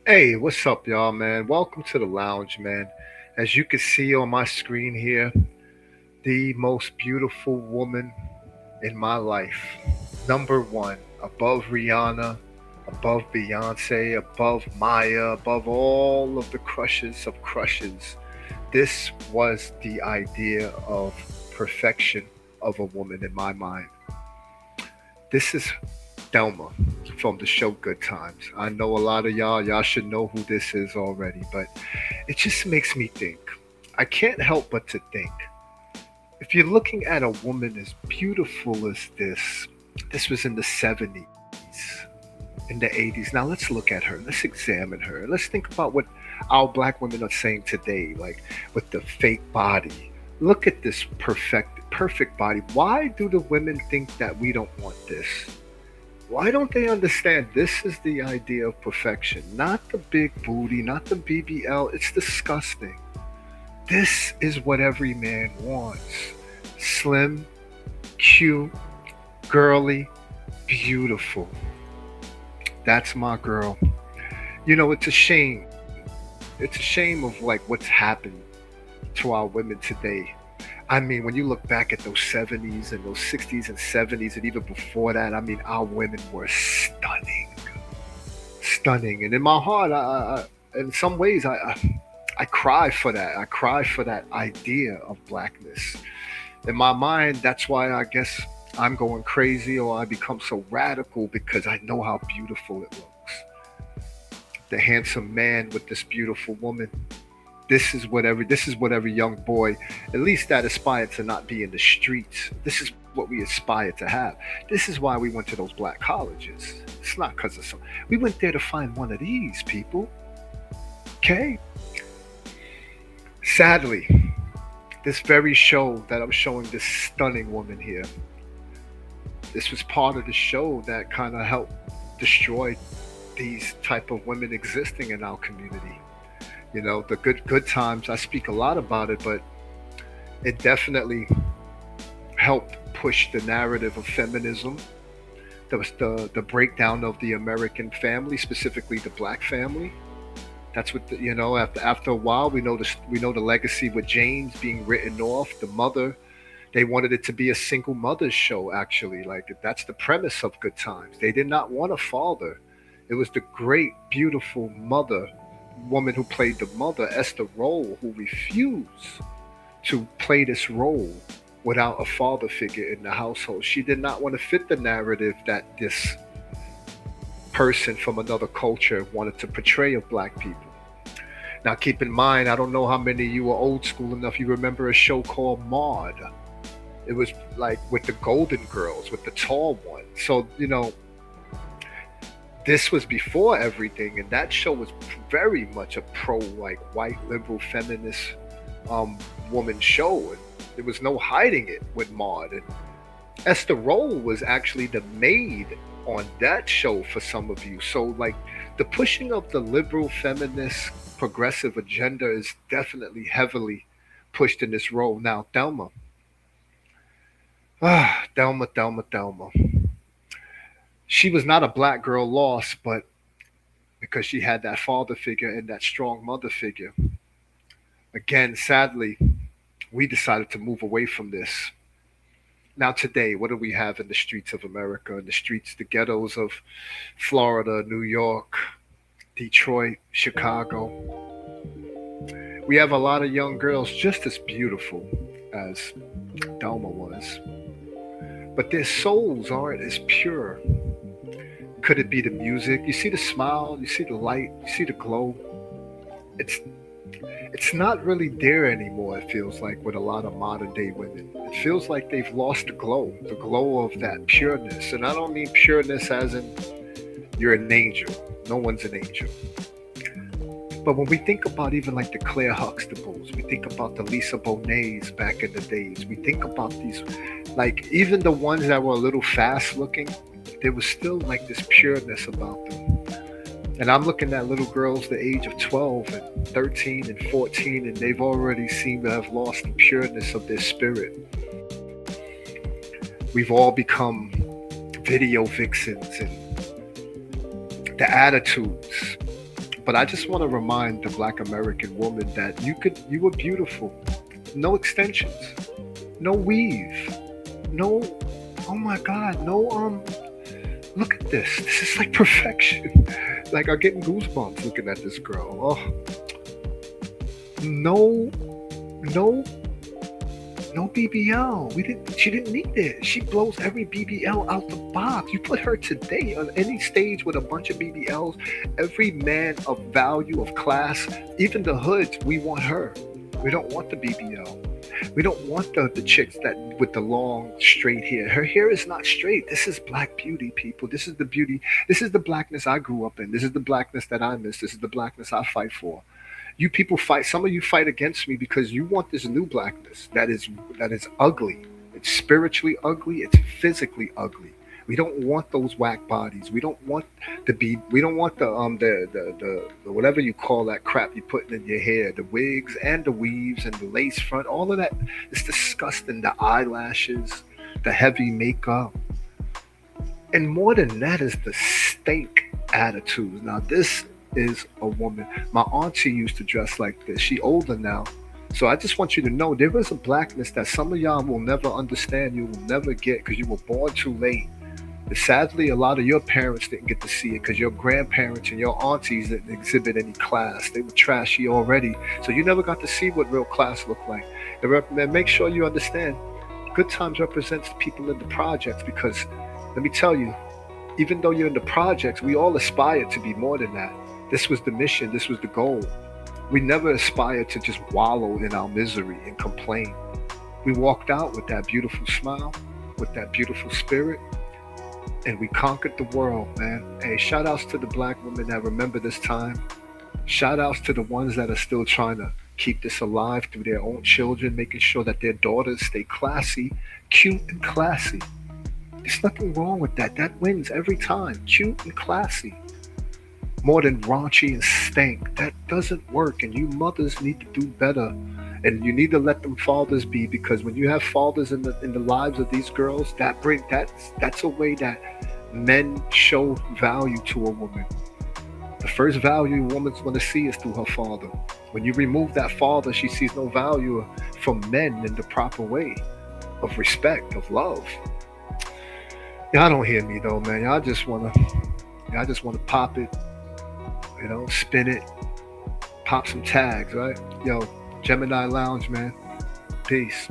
Hey, what's up, y'all, man? Welcome to the lounge, man. As you can see on my screen here, the most beautiful woman in my life. Number one, above Rihanna, above Beyonce, above Maya, above all of the crushes of crushes. This was the idea of perfection of a woman in my mind. This is Thelma from the show Good Times. I know a lot of y'all should know who this is already, but it just makes me think. I can't help but to think. If you're looking at a woman as beautiful as this was in the 70s, in the 80s. Now let's look at her. Let's examine her. Let's think about what our black women are saying today, like with the fake body. Look at this perfect body. Why do the women think that we don't want this? Why don't they understand this is the idea of perfection? Not the big booty, not the BBL. It's disgusting. This is what every man wants. Slim, cute, girly, beautiful. That's my girl. It's a shame. It's a shame of like what's happened to our women today. I mean, when you look back at those 70s and those 60s and 70s and even before that, I mean, our women were stunning, stunning. And in my heart, in some ways, I cry for that. I cry for that idea of blackness. In my mind, that's why I guess I'm going crazy or I become so radical because I know how beautiful it looks. The handsome man with this beautiful woman. This is what every young boy, at least that aspired to not be in the streets. This is what we aspire to have. This is why we went to those black colleges. It's not because of some. We went there to find one of these people. Okay. Sadly, this very show that I'm showing this stunning woman here, this was part of the show that kind of helped destroy these type of women existing in our community. The good times. I speak a lot about it, but it definitely helped push the narrative of feminism. There was the breakdown of the American family, specifically the black family. That's what after a while we know the legacy with James being written off. The mother, they wanted it to be a single mother's show. Actually, like that's the premise of Good Times. They did not want a father. It was the great, beautiful mother woman who played the mother, Esther Roll, who refused to play this role without a father figure in the household. She did not want to fit the narrative that this person from another culture wanted to portray of black people. Now, keep in mind, I don't know how many of you are old school enough. You remember a show called Maud. It was like with the Golden Girls, with the tall one. So, this was before everything, and that show was very much a pro, like white liberal feminist woman show, and there was no hiding it with Maud. And Esther Roll was actually the maid on that show for some of you. So, like, the pushing of the liberal feminist progressive agenda is definitely heavily pushed in this role. Now, Thelma. She was not a black girl lost, but because she had that father figure and that strong mother figure. Again, sadly, we decided to move away from this. Now, today, what do we have in the streets of America, in the streets, the ghettos of Florida, New York, Detroit, Chicago? We have a lot of young girls just as beautiful as Thelma was, but their souls aren't as pure. Could it be the music? You see the smile, you see the light, you see the glow. It's it's not really there anymore, it feels like, with a lot of modern day women. It feels like they've lost the glow of that pureness. And I don't mean pureness as in you're an angel. No one's an angel. But when we think about even like the Claire Huxtables, we think about the Lisa Bonets back in the days, we think about these, like even the ones that were a little fast looking, there was still like this pureness about them. And I'm looking at little girls the age of 12 and 13 and 14, and they've already seemed to have lost the pureness of their spirit. We've all become video vixens, and the attitudes But I just want to remind the Black American woman that you were beautiful. No extensions, no weave, no. Oh my God, no. Look at this. This is like perfection. Like I'm getting goosebumps looking at this girl. Oh, no, no, no BBL. We didn't. She didn't need it. She blows every BBL out the box. You put her today on any stage with a bunch of BBLs. Every man of value, of class, even the hoods, we want her. We don't want the BBL. We don't want the chicks that with the long straight hair. Her hair is not straight. This is black beauty, people. This is the beauty. This is the blackness I grew up in. This is the blackness that I miss. This is the blackness I fight for. You people fight. Some of you fight against me because you want this new blackness that is ugly. It's spiritually ugly. It's physically ugly. We don't want those whack bodies. We don't want the be. We don't want the whatever you call that crap you put in your hair, the wigs and the weaves and the lace front. All of that is disgusting. The eyelashes, the heavy makeup, and more than that is the stink attitudes. Now this is a woman. My auntie used to dress like this. She older now. So I just want you to know there is a blackness that some of y'all will never understand, you will never get because you were born too late. Sadly, a lot of your parents didn't get to see it because your grandparents and your aunties didn't exhibit any class. They were trashy already. So you never got to see what real class looked like. And make sure you understand, Good Times represents the people in the projects because, let me tell you, even though you're in the projects, we all aspire to be more than that. This was the mission. This was the goal. We never aspired to just wallow in our misery and complain. We walked out with that beautiful smile, with that beautiful spirit, and we conquered the world, man. Hey, shout outs to the black women that remember this time. Shout outs to the ones that are still trying to keep this alive through their own children, making sure that their daughters stay classy, cute and classy. There's nothing wrong with that. That wins every time. Cute and classy. More than raunchy and stank. That doesn't work, and you mothers need to do better. And you need to let them fathers be, because when you have fathers in the lives of these girls, that's a way that men show value to a woman. The first value a woman's going to see is through her father. When you remove that father, she sees no value from men in the proper way of respect, of love. Y'all don't hear me though, man. Y'all just wanna pop it, spin it, pop some tags, right? Yo, Gemini Lounge, man. Peace.